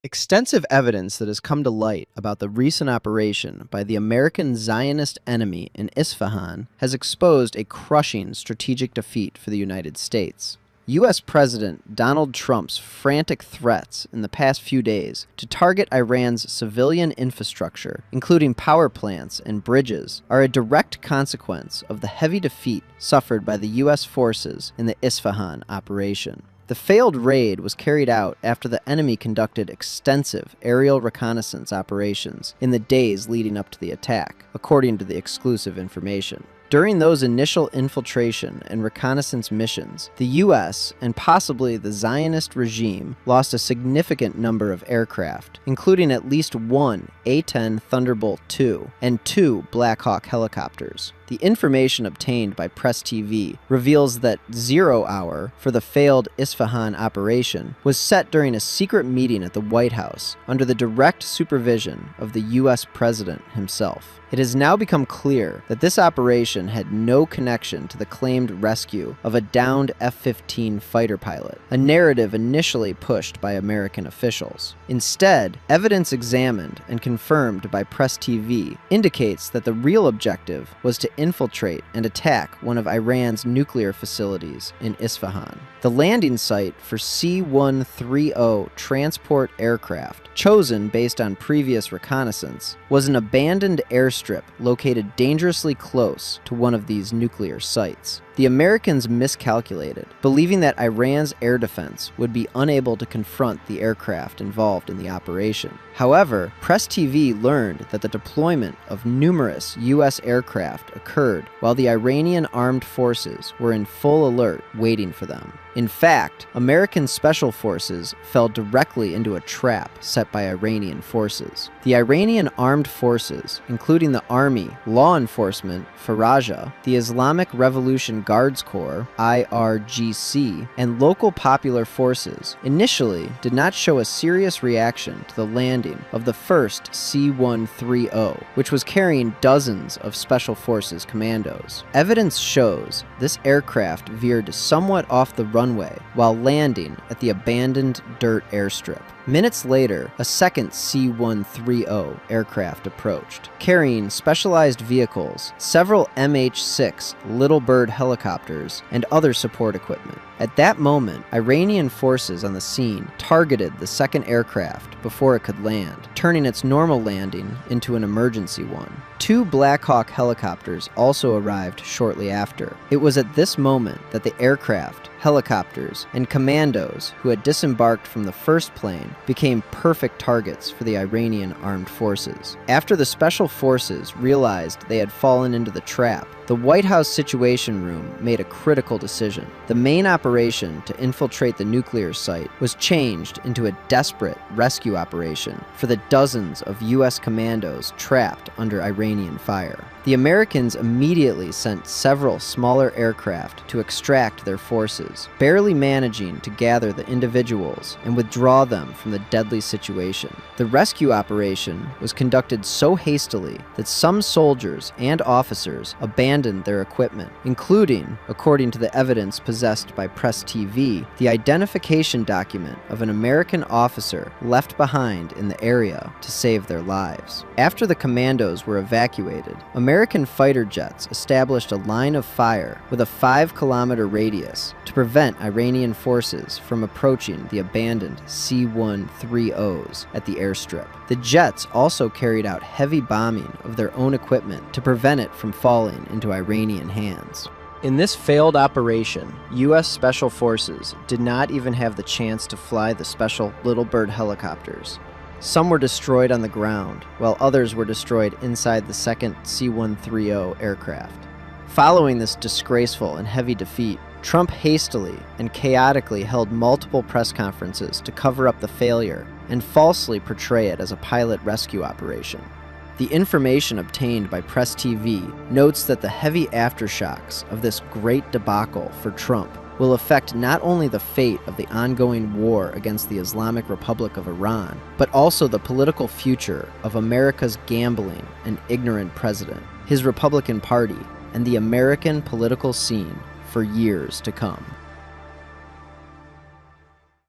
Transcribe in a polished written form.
Extensive evidence that has come to light about the recent operation by the American Zionist enemy in Isfahan has exposed a crushing strategic defeat for the United States. U.S. President Donald Trump's frantic threats in the past few days to target Iran's civilian infrastructure, including power plants and bridges, are a direct consequence of the heavy defeat suffered by the U.S. forces in the Isfahan operation. The failed raid was carried out after the enemy conducted extensive aerial reconnaissance operations in the days leading up to the attack, according to the exclusive information. During those initial infiltration and reconnaissance missions, the U.S. and possibly the Zionist regime lost a significant number of aircraft, including at least one A-10 Thunderbolt II and two Black Hawk helicopters. The information obtained by Press TV reveals that 0 hour for the failed Isfahan operation was set during a secret meeting at the White House under the direct supervision of the U.S. President himself. It has now become clear that this operation had no connection to the claimed rescue of a downed F-15 fighter pilot, a narrative initially pushed by American officials. Instead, evidence examined and confirmed by Press TV indicates that the real objective was to infiltrate and attack one of Iran's nuclear facilities in Isfahan. The landing site for C-130 transport aircraft, chosen based on previous reconnaissance, was an abandoned airstrip located dangerously close to one of these nuclear sites. The Americans miscalculated, believing that Iran's air defense would be unable to confront the aircraft involved in the operation. However, Press TV learned that the deployment of numerous U.S. aircraft occurred while the Iranian armed forces were in full alert waiting for them. In fact, American special forces fell directly into a trap set by Iranian forces. The Iranian armed forces, including the army, law enforcement, Faraja, the Islamic Revolution Guards Corps, IRGC, and local popular forces, initially did not show a serious reaction to the landing of the first C-130, which was carrying dozens of Special Forces commandos. Evidence shows this aircraft veered somewhat off the runway while landing at the abandoned dirt airstrip. Minutes later, a second C-130 aircraft approached, carrying specialized vehicles, several MH-6 Little Bird helicopters, and other support equipment. At that moment, Iranian forces on the scene targeted the second aircraft before it could land, turning its normal landing into an emergency one. Two Black Hawk helicopters also arrived shortly after. It was at this moment that the aircraft, helicopters, and commandos who had disembarked from the first plane became perfect targets for the Iranian armed forces. After the special forces realized they had fallen into the trap, the White House Situation Room made a critical decision. The main operation to infiltrate the nuclear site was changed into a desperate rescue operation for the dozens of U.S. commandos trapped under Iranian fire. The Americans immediately sent several smaller aircraft to extract their forces, barely managing to gather the individuals and withdraw them from the deadly situation. The rescue operation was conducted so hastily that some soldiers and officers abandoned their equipment, including, according to the evidence possessed by Press TV, the identification document of an American officer left behind in the area to save their lives. After the commandos were evacuated, American fighter jets established a line of fire with a 5-kilometer radius to prevent Iranian forces from approaching the abandoned C-130s at the airstrip. The jets also carried out heavy bombing of their own equipment to prevent it from falling into Iranian hands. In this failed operation, U.S. Special Forces did not even have the chance to fly the special Little Bird helicopters. Some were destroyed on the ground, while others were destroyed inside the second C-130 aircraft. Following this disgraceful and heavy defeat, Trump hastily and chaotically held multiple press conferences to cover up the failure and falsely portray it as a pilot rescue operation. The information obtained by Press TV notes that the heavy aftershocks of this great debacle for Trump will affect not only the fate of the ongoing war against the Islamic Republic of Iran, but also the political future of America's gambling and ignorant president, his Republican Party, and the American political scene for years to come.